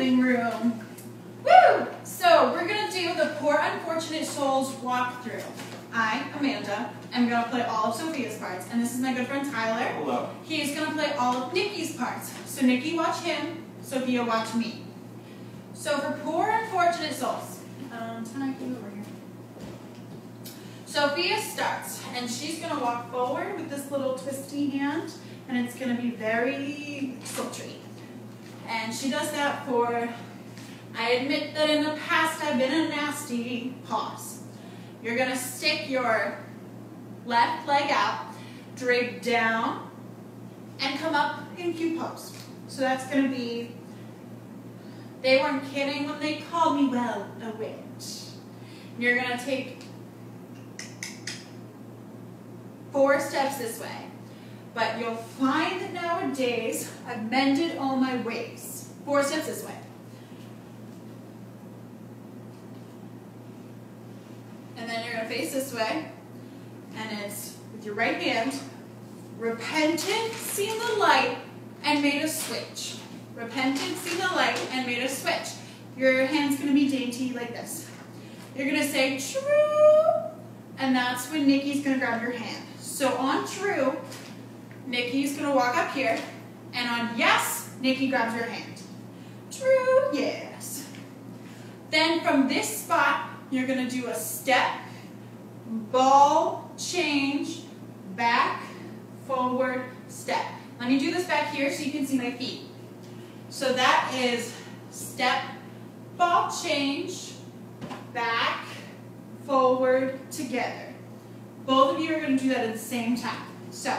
living room. Woo! So we're going to do the Poor Unfortunate Souls walkthrough. I, Amanda, am going to play all of Sophia's parts, and this is my good friend Tyler. Hello. He's going to play all of Nikki's parts. So Nikki, watch him. Sophia, watch me. So for Poor Unfortunate Souls, can you over here? Sophia starts, and she's going to walk forward with this little twisty hand, and it's going to be very sultry. And she does that for, I admit that in the past I've been a nasty pause. You're going to stick your left leg out, drape down, and come up in Q pose. So that's going to be, they weren't kidding when they called me, well, a witch. You're going to take 4 steps this way. But you'll find that nowadays I've mended all my ways. 4 steps this way. And then you're going to face this way. And it's with your right hand. Repented, seen the light, and made a switch. Repented, seen the light, and made a switch. Your hand's going to be dainty like this. You're going to say, true. And that's when Nikki's going to grab your hand. So on true, Nikki's going to walk up here. And on yes, Nikki grabs your hand. True, yes. Then from this spot, you're going to do a step, ball, change, back, forward, step. Let me do this back here so you can see my feet. So that is step, ball, change, back, forward, together. Both of you are going to do that at the same time. So,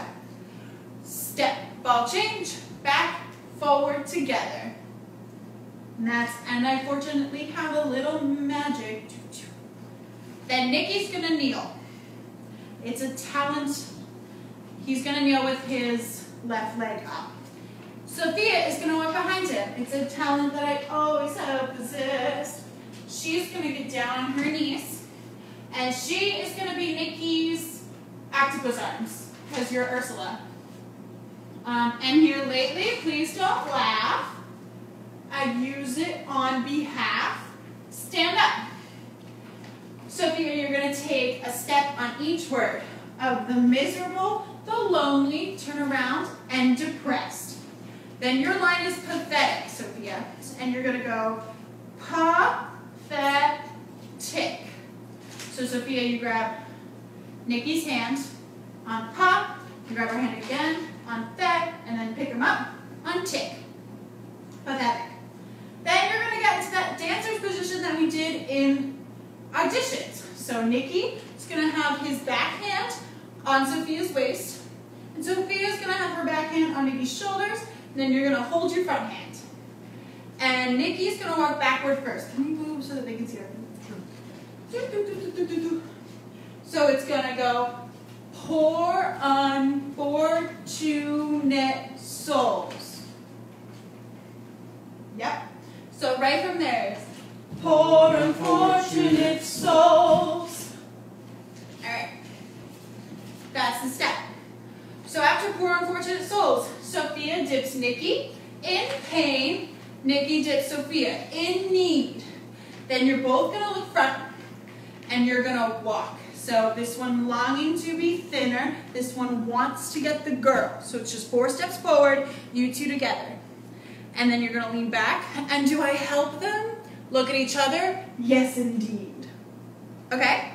step, ball, change, back, forward, together. And I fortunately have a little magic. Then Nikki's going to kneel. It's a talent. He's going to kneel with his left leg up. Sophia is going to walk behind him. It's a talent that I always have possessed. She's going to get down on her knees. And she is going to be Nikki's octopus arms, because you're Ursula. And here lately, please don't laugh. I use it on behalf. Stand up. Sophia, you're going to take a step on each word of the miserable, the lonely, turn around, and depressed. Then your line is pathetic, Sophia. And you're going to go pa-fet-tick. So Sophia, you grab Nikki's hand on pop, you grab her hand again on fet, and then pick them up on tick. Pathetic. Then you're going to get into that dancer's position that we did in auditions. So Nikki is going to have his back hand on Sophia's waist, and Sophia's going to have her back hand on Nikki's shoulders, and then you're going to hold your front hand. And Nikki's going to walk backward first. Can we move so that they can see her? So it's going to go, poor unfortunate souls. Yep. So right from there is, poor unfortunate souls. All right. That's the step. So after poor unfortunate souls, Sophia dips Nikki in pain. Nikki dips Sophia in need. Then you're both going to look front. And you're going to walk. So this one longing to be thinner. This one wants to get the girl. So it's just 4 steps forward, you two together. And then you're going to lean back. And do I help them? Look at each other. Yes, indeed. Okay?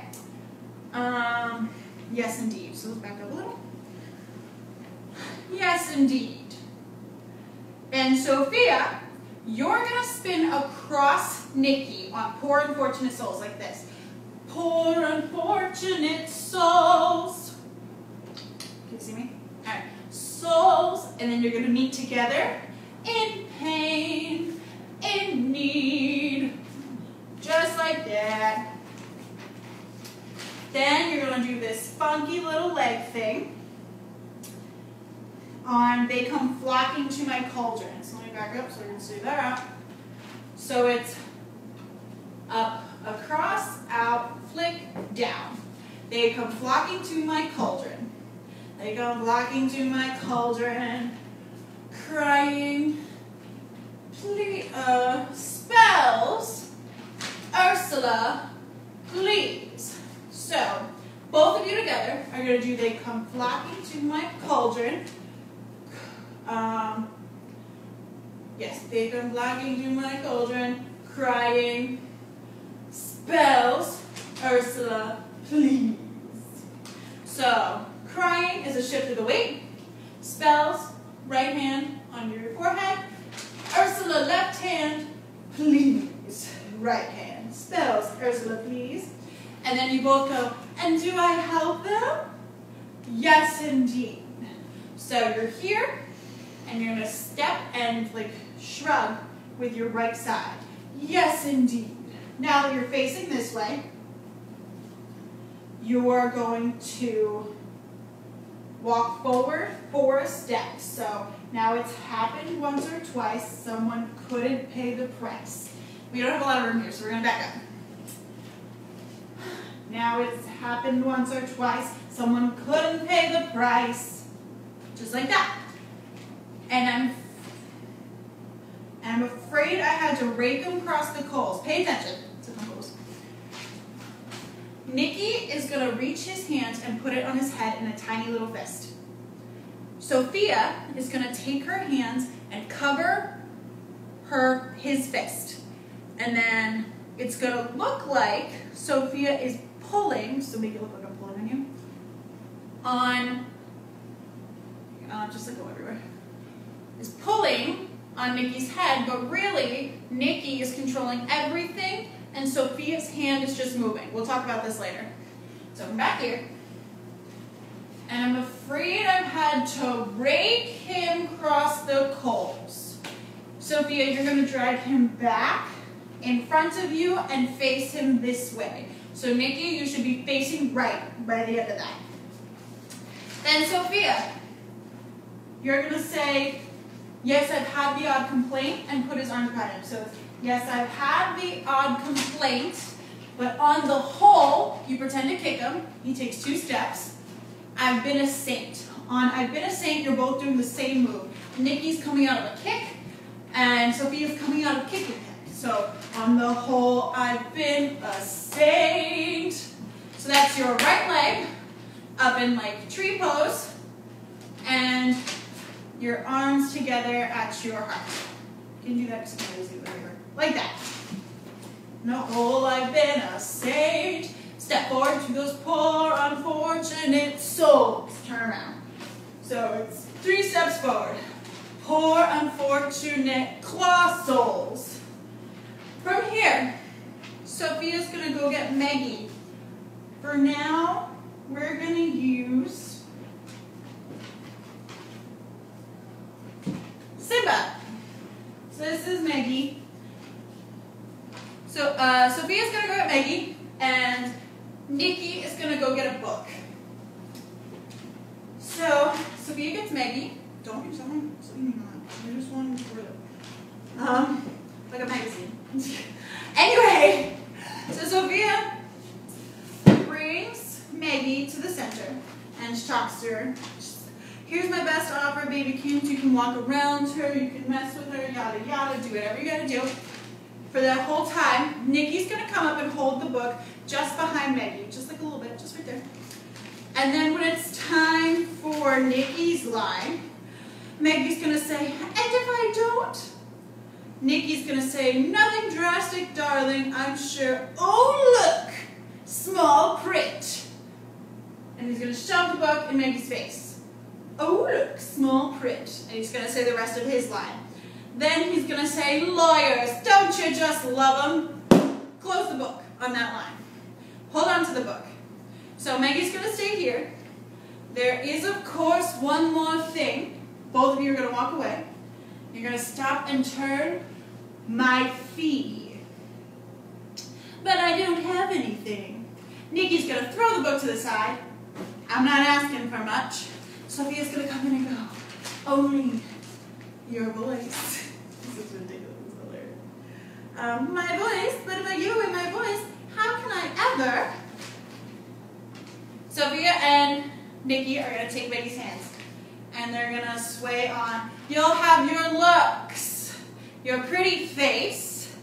Yes, indeed. So let's back up a little. Yes, indeed. And Sophia, you're going to spin across Nikki on Poor Unfortunate Souls like this. Poor unfortunate souls. Can you see me? All right. Souls, and then you're going to meet together in pain, in need, just like that. Then you're going to do this funky little leg thing. They come flocking to my cauldron. So let me back up so you can see that. So it's up, across, out, flick, down. They come flocking to my cauldron. They come flocking to my cauldron, crying, spells, Ursula, please. So, both of you together are going to do they come flocking to my cauldron. Yes, they come flocking to my cauldron, crying, spells, Ursula, please. So, crying is a shift of the weight. Spells, right hand on your forehead. Ursula, left hand, please. Right hand. Spells, Ursula, please. And then you both go, and do I help them? Yes, indeed. So you're here, and you're going to step and like shrug with your right side. Yes, indeed. Now that you're facing this way, you are going to walk forward 4 steps. So now it's happened once or twice. Someone couldn't pay the price. We don't have a lot of room here, so we're going to back up. Now it's happened once or twice. Someone couldn't pay the price. Just like that. And I'm afraid I had to rake them across the coals. Pay attention to the coals. Nikki is going to reach his hand and put it on his head in a tiny little fist. Sophia is going to take her hands and cover his fist. And then it's going to look like Sophia is pulling, so make it look like I'm pulling on you, just like go everywhere, is pulling on Nikki's head, but really Nikki is controlling everything and Sophia's hand is just moving. We'll talk about this later. So I'm back here, and I'm afraid I've had to rake him across the coals. Sophia, you're going to drag him back in front of you and face him this way. So Nikki, you should be facing right by the end of that. Then Sophia, you're going to say, yes, I've had the odd complaint, and put his arms behind him. So, yes, I've had the odd complaint, but on the whole, you pretend to kick him. He takes 2 steps. I've been a saint. On I've been a saint, you're both doing the same move. Nikki's coming out of a kick, and Sophia's coming out of kicking him. So, on the whole, I've been a saint. So that's your right leg up in like tree pose, and your arms together at your heart. You can do that just like that. On the whole, I've been a saint. Step forward to those poor, unfortunate souls. Turn around. So it's 3 steps forward. Poor, unfortunate claw souls. From here, Sophia's going to go get Maggie. For now, we're going to use Simba. So this is Maggie. So Sophia's going to go get Maggie, and Nikki is going to go get a book. So Sophia gets Maggie. Don't do something you just want to read it. Like a magazine. Anyway, so Sophia brings Maggie to the center and talks to her. Here's my best offer, baby cute. You can walk around her, you can mess with her, yada yada, do whatever you gotta do. For that whole time, Nikki's gonna come up and hold the book just behind Maggie, just like a little bit, just right there. And then when it's time for Nikki's line, Maggie's gonna say, and if I don't? Nikki's gonna say, nothing drastic, darling, I'm sure. Oh, look, small print. And he's gonna shove the book in Maggie's face. Oh, look, small print. And he's gonna say the rest of his line. Then he's gonna say, lawyers, don't you just love them? Close the book on that line. Hold on to the book. So Maggie's gonna stay here. There is, of course, one more thing. Both of you are gonna walk away. You're gonna stop and turn my fee. But I don't have anything. Nikki's gonna throw the book to the side. I'm not asking for much. Sophia's gonna come in and go, only your voice. This is ridiculous, it's hilarious. My voice, but about you and my voice, how can I ever? Sophia and Nikki are gonna take Maggie's hands. And they're gonna sway on. You'll have your looks. your pretty face,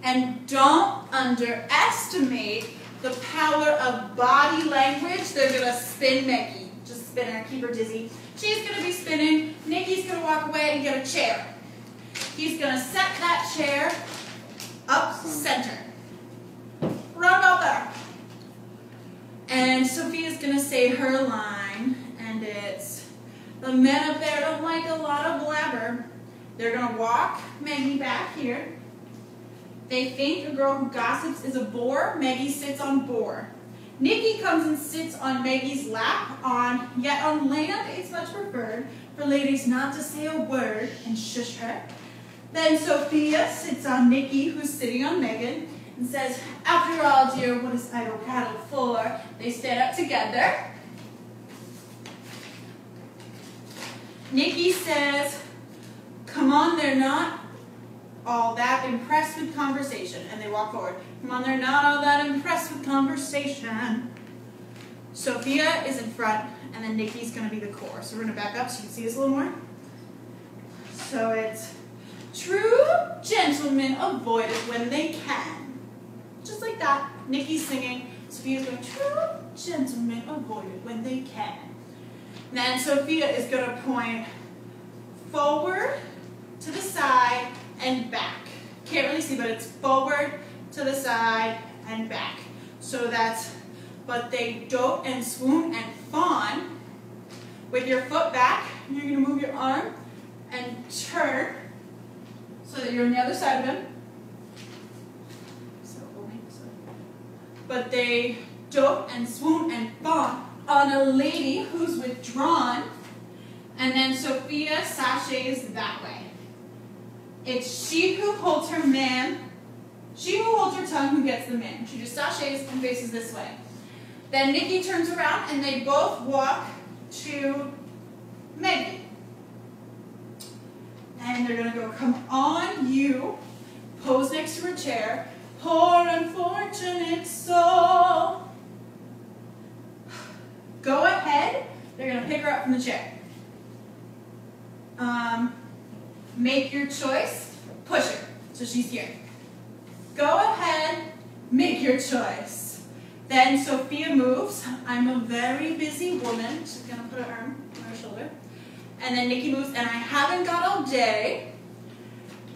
and don't underestimate the power of body language. They're going to spin Maggie. Just spin her, keep her dizzy. She's going to be spinning. Nikki's going to walk away and get a chair. He's going to set that chair up center. Right about there. And Sophia's going to say her line, and it's, the men up there don't like a lot of blabber. They're going to walk Maggie back here. They think a girl who gossips is a bore. Maggie sits on bore. Nikki comes and sits on Maggie's lap, yet on land it's much preferred for ladies not to say a word and shush her. Then Sophia sits on Nikki, who's sitting on Megan, and says, after all, dear, what is idle prattle for? They stand up together. Nikki says, come on, they're not all that impressed with conversation. And they walk forward. Come on, they're not all that impressed with conversation. Sophia is in front, and then Nikki's going to be the core. So we're going to back up so you can see this a little more. So it's, true gentlemen avoid it when they can. Just like that. Nikki's singing. Sophia's going, true gentlemen avoid it when they can. And then Sophia is going to point forward, to the side, and back. Can't really see, but it's forward, to the side, and back. So that's, but they dote and swoon and fawn. With your foot back, you're going to move your arm and turn so that you're on the other side of him. But they dote and swoon and fawn on a lady who's withdrawn. And then Sophia sashays that way. It's she who holds her man, she who holds her tongue who gets the man. She just sashays and faces this way. Then Nikki turns around and they both walk to Maggie. And they're going to go, come on, you, pose next to her chair. Poor unfortunate soul. Go ahead. They're going to pick her up from the chair. Make your choice. Push her. So she's here. Go ahead. Make your choice. Then Sophia moves. I'm a very busy woman. She's going to put her arm on her shoulder. And then Nikki moves. And I haven't got all day.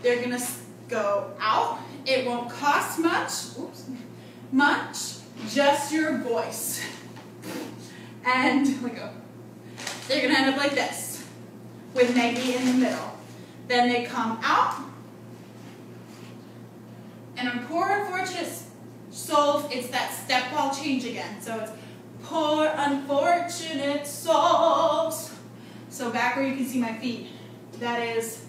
They're going to go out. It won't cost much. Oops. Much. Just your voice. And let go. They're going to end up like this, with Maggie in the middle. Then they come out. And on poor unfortunate souls, it's that step ball change again. So it's poor unfortunate souls. So back where you can see my feet. That is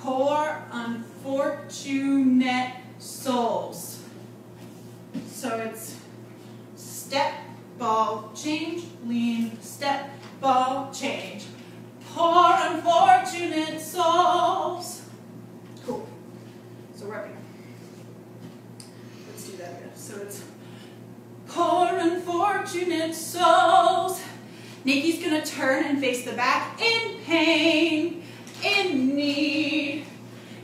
poor unfortunate souls. So it's step, ball, change, lean, step, ball, change. Poor unfortunate souls. Cool. So we're up here. Let's do that again. So it's poor unfortunate souls. Nikki's going to turn and face the back in pain, in need.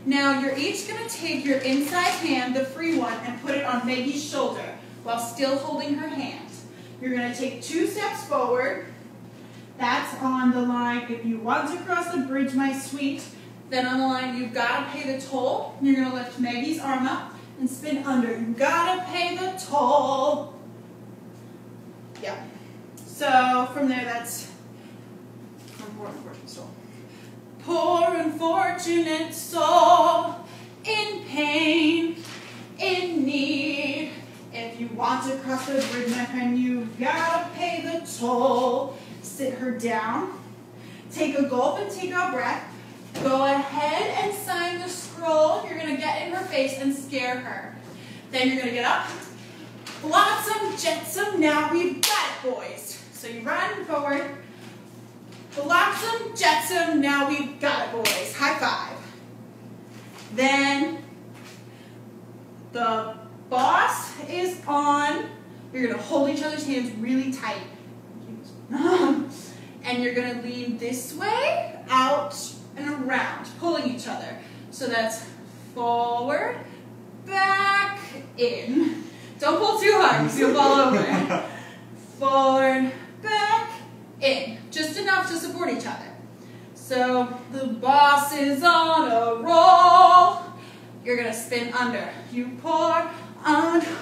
Now you're each going to take your inside hand, the free one, and put it on Maggie's shoulder while still holding her hand. You're going to take 2 steps forward. That's on the line, if you want to cross the bridge, my sweet. Then on the line, you've got to pay the toll. You're going to lift Maggie's arm up and spin under. You've got to pay the toll. Yeah. So from there, that's poor unfortunate soul. Poor unfortunate soul, in pain, in need. If you want to cross the bridge, my friend, you've got to pay the toll. Sit her down. Take a gulp and take a breath. Go ahead and sign the scroll. You're going to get in her face and scare her. Then you're going to get up. Flotsam, jetsam, now we've got it, boys. So you run forward. Flotsam, jetsam, now we've got it, boys. High five. Then the boss is on. You're going to hold each other's hands really tight. And you're going to lean this way, out, and around, pulling each other. So that's forward, back, in. Don't pull too hard because you'll fall over. Forward, back, in. Just enough to support each other. So the boss is on a roll. You're going to spin under. You pour unfortunate.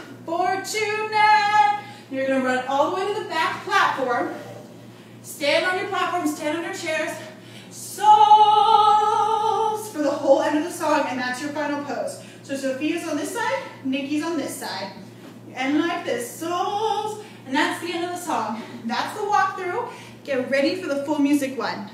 You're going to run all the way to the back platform. Stand on your platform, stand on your chairs. Souls for the whole end of the song, and that's your final pose. So Sophia's on this side, Nikki's on this side. You end like this, souls, and that's the end of the song. That's the walkthrough. Get ready for the full music one.